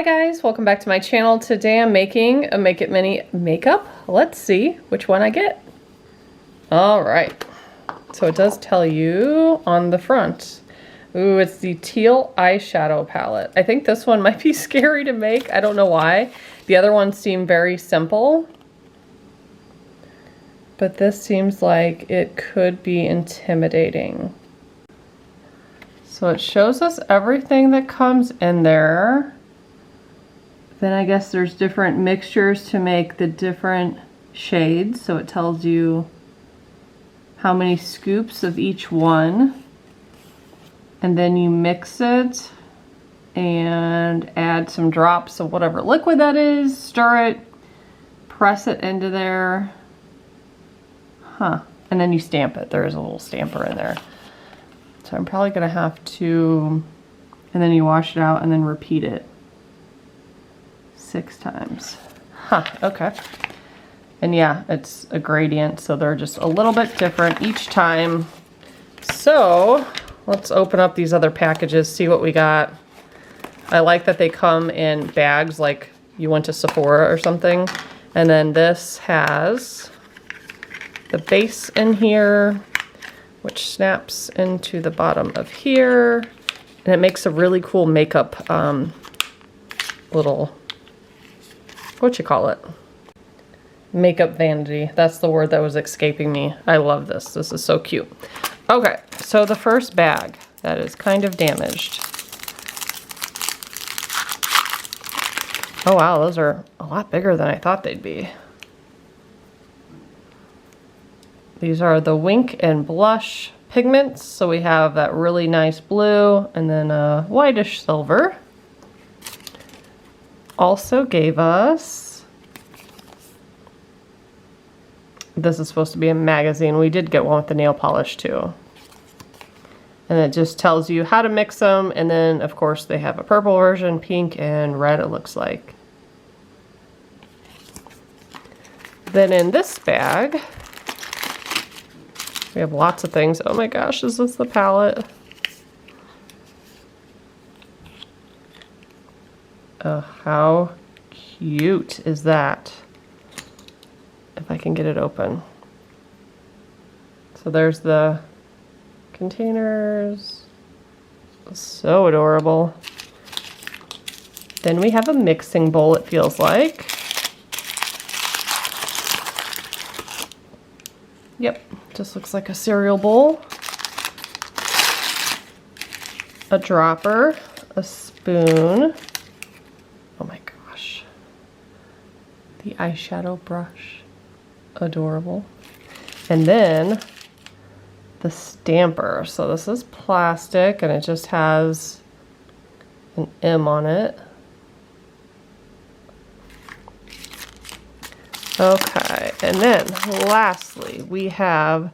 Hi guys, welcome back to my channel. Today I'm making a Make It Mini makeup. Let's see which one I get. All right, so it does tell you on the front. Ooh, it's the teal eyeshadow palette. I think this one might be scary to make. I don't know why. The other ones seem very simple, but this seems like it could be intimidating. So it shows us everything that comes in there. Then I guess there's different mixtures to make the different shades. So it tells you how many scoops of each one. And then you mix it and add some drops of whatever liquid that is, stir it, press it into there. And then you stamp it. There is a little stamper in there. So I'm probably gonna have to, and then you wash it out and then repeat it 6 times. Okay. And yeah, it's a gradient, so they're just a little bit different each time. So let's open up these other packages, see what we got. I like that they come in bags like you went to Sephora or something. And then this has the base in here, which snaps into the bottom of here. And it makes a really cool makeup little, what you call it? Makeup vanity. That's the word that was escaping me. I love this. This is so cute. Okay, so the first bag that is kind of damaged. Oh wow, those are a lot bigger than I thought they'd be. These are the Wink and Blush pigments. So we have that really nice blue and then a whitish silver. Also gave us, this is supposed to be a magazine. We did get one with the nail polish too. And it just tells you how to mix them. And then of course they have a purple version, pink and red it looks like. Then in this bag, we have lots of things. Oh my gosh, is this the palette? Oh, how cute is that? If I can get it open. So there's the containers. So adorable. Then we have a mixing bowl, it feels like. Yep, just looks like a cereal bowl. A dropper, a spoon. Oh my gosh. The eyeshadow brush. Adorable. And then the stamper. So this is plastic and it just has an M on it. Okay, and then lastly we have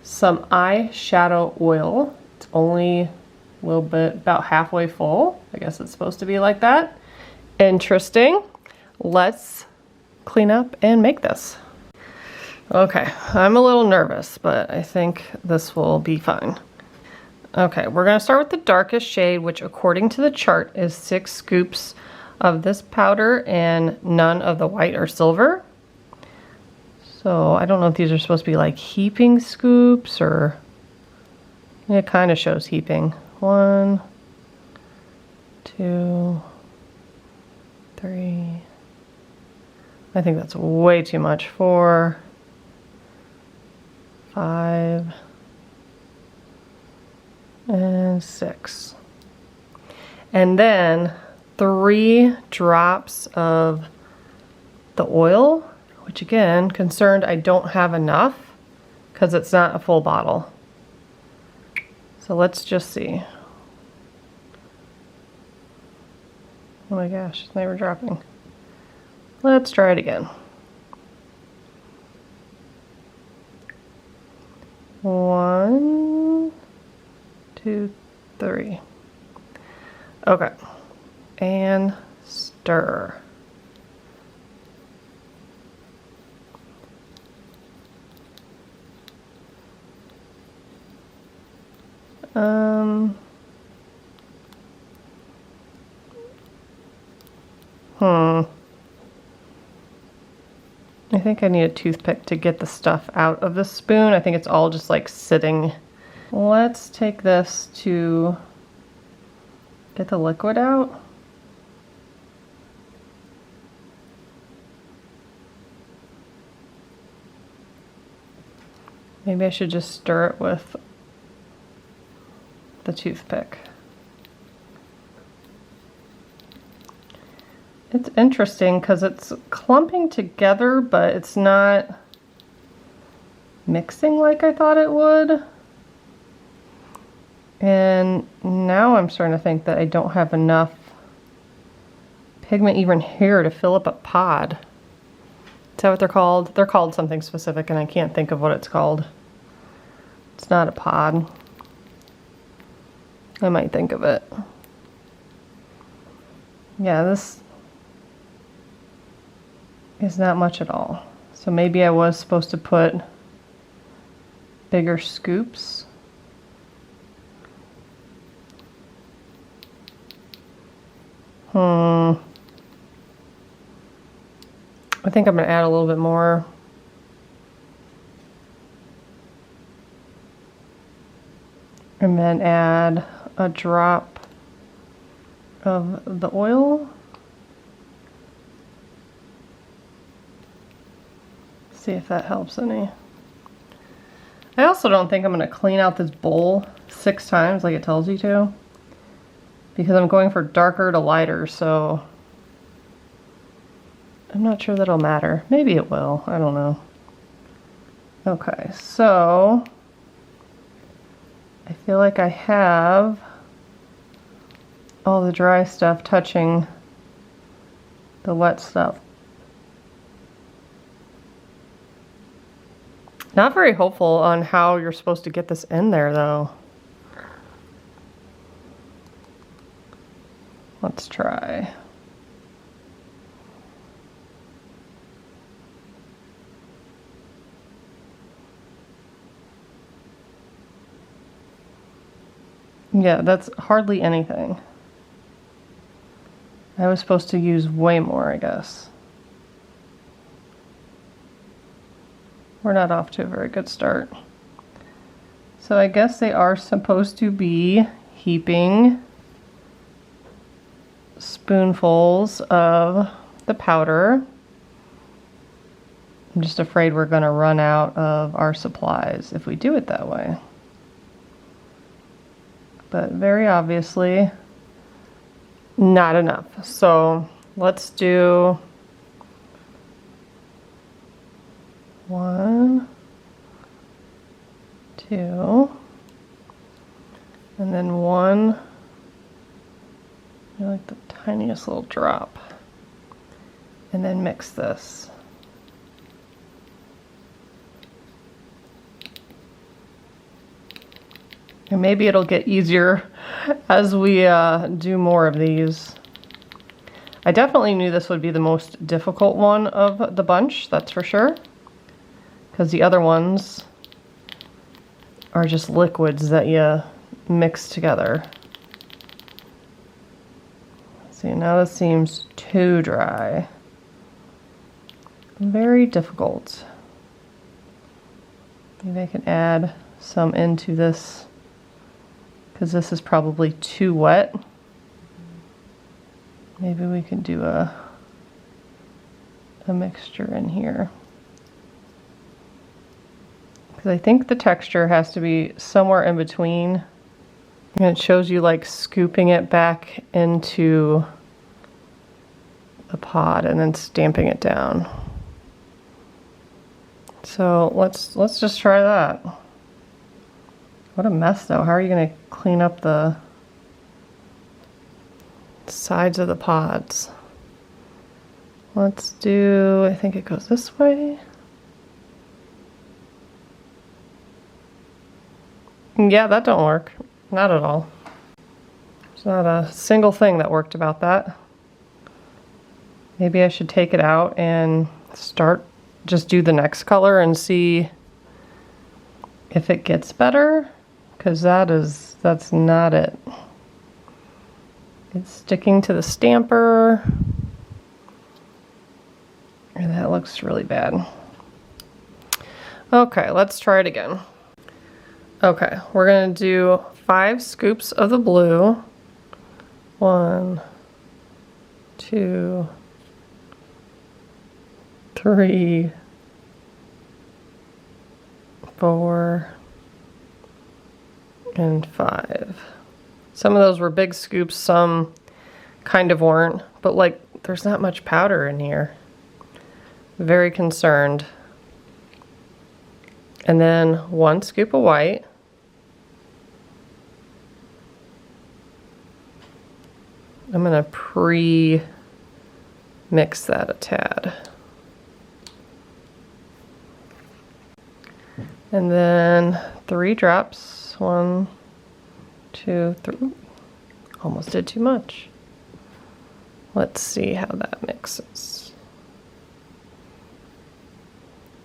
some eyeshadow oil. It's only a little bit, about halfway full. I guess it's supposed to be like that. Interesting. Let's clean up and make this. Okay, I'm a little nervous, but I think this will be fine. Okay, we're gonna start with the darkest shade, which according to the chart is 6 scoops of this powder and none of the white or silver. So I don't know if these are supposed to be like heaping scoops or, it kind of shows heaping. 1, 2, 3. I think that's way too much. 4, 5, and 6. And then 3 drops of the oil, which again, concerned I don't have enough because it's not a full bottle. So let's just see. Oh my gosh, they were dropping. Let's try it again. 1, 2, 3. Okay. And stir. I think I need a toothpick to get the stuff out of the spoon. I think it's all just like sitting. Let's take this to get the liquid out. Maybe I should just stir it with the toothpick. It's interesting because it's clumping together, but it's not mixing like I thought it would. And now I'm starting to think that I don't have enough pigment even here to fill up a pod. Is that what they're called? They're called something specific and I can't think of what it's called. It's not a pod. I might think of it. Yeah, this is not much at all. So maybe I was supposed to put bigger scoops. I think I'm going to add a little bit more. And then add a drop of the oil. See if that helps any. I also don't think I'm going to clean out this bowl 6 times like it tells you to, because I'm going for darker to lighter, so I'm not sure that'll matter. Maybe it will. I don't know. Okay, so I feel like I have all the dry stuff touching the wet stuff. Not very hopeful on how you're supposed to get this in there though. Let's try. Yeah, that's hardly anything. I was supposed to use way more, I guess. We're not off to a very good start. So I guess they are supposed to be heaping spoonfuls of the powder. I'm just afraid we're going to run out of our supplies if we do it that way. But very obviously not enough. So let's do 1, 2, and then 1, like the tiniest little drop, and then mix this. And maybe it'll get easier as we do more of these. I definitely knew this would be the most difficult one of the bunch, that's for sure. Because the other ones are just liquids that you mix together. See, now this seems too dry. Very difficult. Maybe I can add some into this, because this is probably too wet. Maybe we can do a mixture in here. Because I think the texture has to be somewhere in between. And it shows you like scooping it back into the pod and then stamping it down. So let's just try that. What a mess though. How are you going to clean up the sides of the pods? Let's do, I think it goes this way. Yeah, that don't work. Not at all. There's not a single thing that worked about that. Maybe I should take it out and just do the next color and see if it gets better, because that's not it. It's sticking to the stamper. And that looks really bad. Okay, let's try it again. Okay, we're gonna do 5 scoops of the blue. 1, 2, 3, 4, and 5. Some of those were big scoops, some kind of weren't, but like there's not much powder in here. Very concerned. And then 1 scoop of white. I'm gonna pre-mix that a tad. And then 3 drops. 1, 2, 3. Almost did too much. Let's see how that mixes.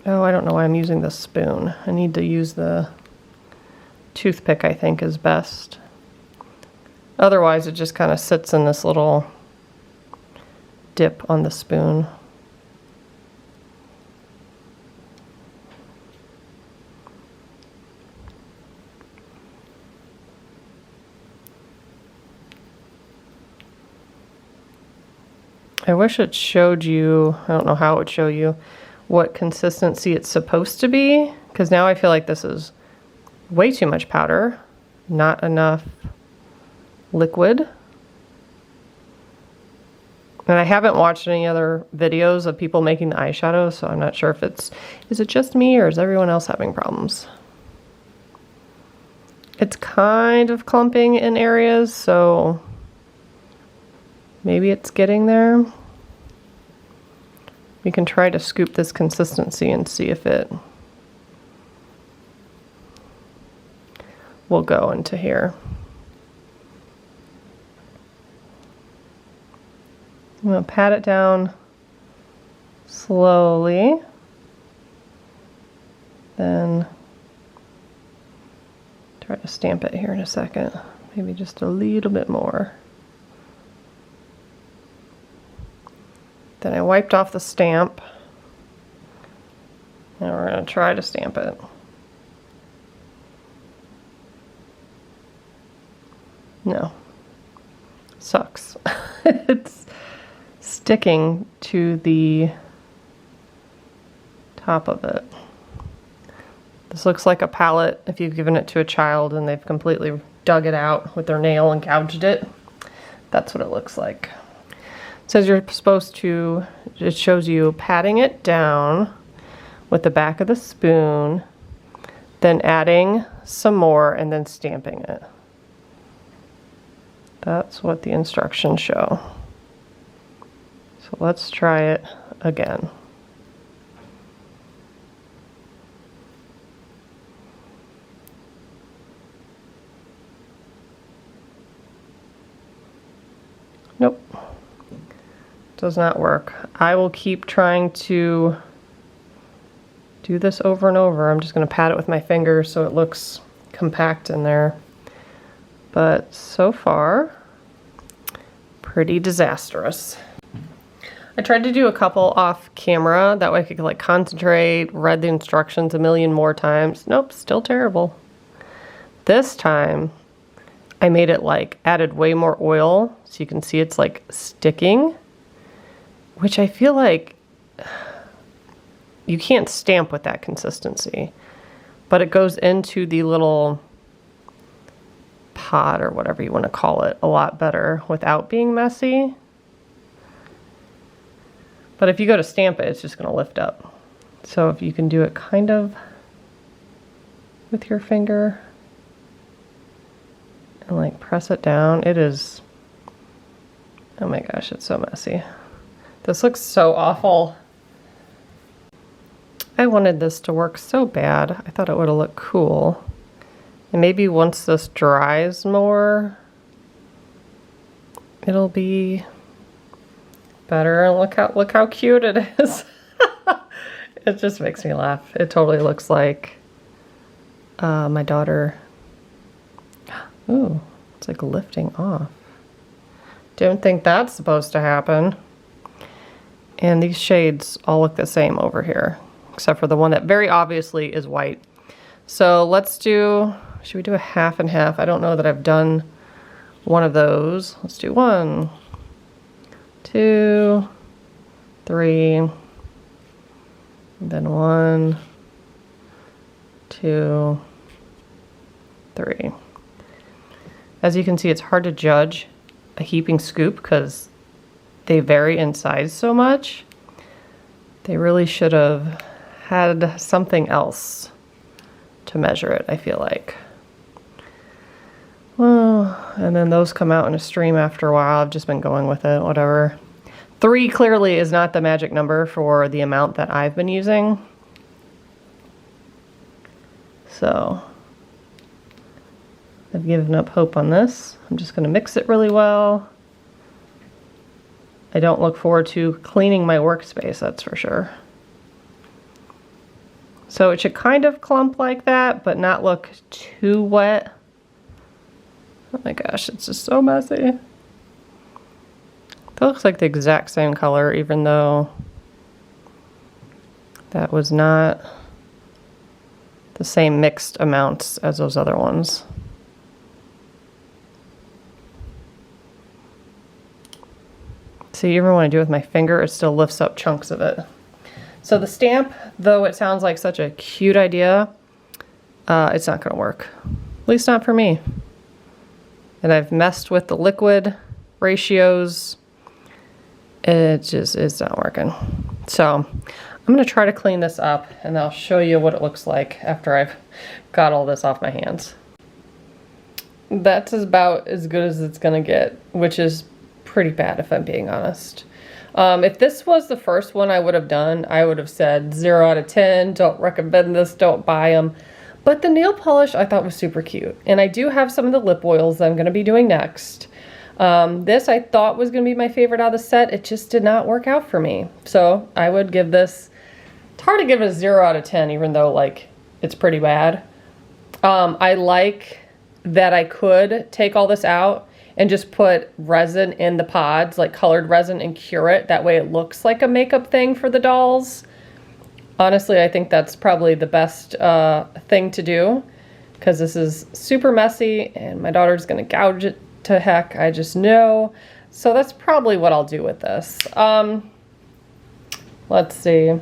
Oh, I don't know why I'm using the spoon. I need to use the toothpick, I think, is best. Otherwise, it just kind of sits in this little dip on the spoon. I wish it showed you, I don't know how it would show you, what consistency it's supposed to be, because now I feel like this is way too much powder, not enough liquid. And I haven't watched any other videos of people making the eyeshadows, so I'm not sure if is it just me or is everyone else having problems? It's kind of clumping in areas, so maybe it's getting there. We can try to scoop this consistency and see if it will go into here. I'm going to pat it down slowly, then try to stamp it here in a second, maybe just a little bit more. Then I wiped off the stamp, and we're going to try to stamp it. No, sucks. It's sticking to the top of it. This looks like a palette if you've given it to a child and they've completely dug it out with their nail and gouged it. That's what it looks like. It says you're supposed to, it shows you patting it down with the back of the spoon, then adding some more and then stamping it. That's what the instructions show. So let's try it again. Nope. Does not work. I will keep trying to do this over and over. I'm just going to pat it with my finger so it looks compact in there. But so far, pretty disastrous. I tried to do a couple off camera, that way I could like concentrate, read the instructions a million more times. Nope, still terrible. This time, I made it like, added way more oil, so you can see it's like sticking, which I feel like you can't stamp with that consistency, but it goes into the little pot or whatever you want to call it a lot better without being messy. But if you go to stamp it, it's just going to lift up. So if you can do it kind of with your finger and like press it down, it is, oh my gosh, it's so messy. This looks so awful. I wanted this to work so bad. I thought it would have looked cool. And maybe once this dries more, it'll be better. And look how cute it is. It just makes me laugh. It totally looks like my daughter. Ooh, it's like lifting off. Didn't think that's supposed to happen. And these shades all look the same over here, except for the one that very obviously is white. So let's do, should we do a half and half? I don't know that I've done one of those. Let's do 1, 2, 3, and then 1, 2, 3. As you can see, it's hard to judge a heaping scoop because they vary in size so much. They really should have had something else to measure it, I feel like. Well, and then those come out in a stream after a while. I've just been going with it, whatever. 3 clearly is not the magic number for the amount that I've been using. So I've given up hope on this. I'm just gonna mix it really well. I don't look forward to cleaning my workspace, that's for sure. So it should kind of clump like that, but not look too wet. Oh my gosh, it's just so messy. That looks like the exact same color, even though that was not the same mixed amounts as those other ones. See, even when I do it with my finger, it still lifts up chunks of it. So the stamp, though it sounds like such a cute idea, it's not gonna work. At least not for me. And I've messed with the liquid ratios. It's not working. So I'm gonna try to clean this up and I'll show you what it looks like after I've got all this off my hands. That's about as good as it's gonna get, which is pretty bad if I'm being honest. If this was the first one I would have done, I would have said 0 out of 10, don't recommend this, don't buy them. But the nail polish I thought was super cute. And I do have some of the lip oils that I'm gonna be doing next. This I thought was gonna be my favorite out of the set. It just did not work out for me. So I would give this, it's hard to give it a 0 out of 10, even though like it's pretty bad. I like that I could take all this out and just put resin in the pods, like colored resin, and cure it. That way it looks like a makeup thing for the dolls. Honestly, I think that's probably the best thing to do because this is super messy and my daughter's gonna gouge it to heck, I just know. So that's probably what I'll do with this. Let's see.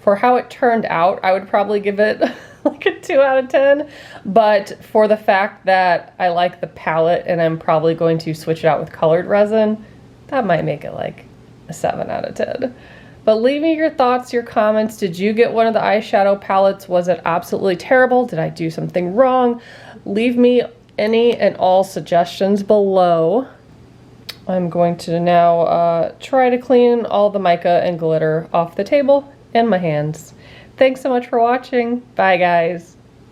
For how it turned out, I would probably give it like a 2 out of 10, but for the fact that I like the palette and I'm probably going to switch it out with colored resin, that might make it like a 7 out of 10. But leave me your thoughts, your comments. Did you get one of the eyeshadow palettes? Was it absolutely terrible? Did I do something wrong? Leave me any and all suggestions below. I'm going to now try to clean all the mica and glitter off the table and my hands. Thanks so much for watching. Bye, guys.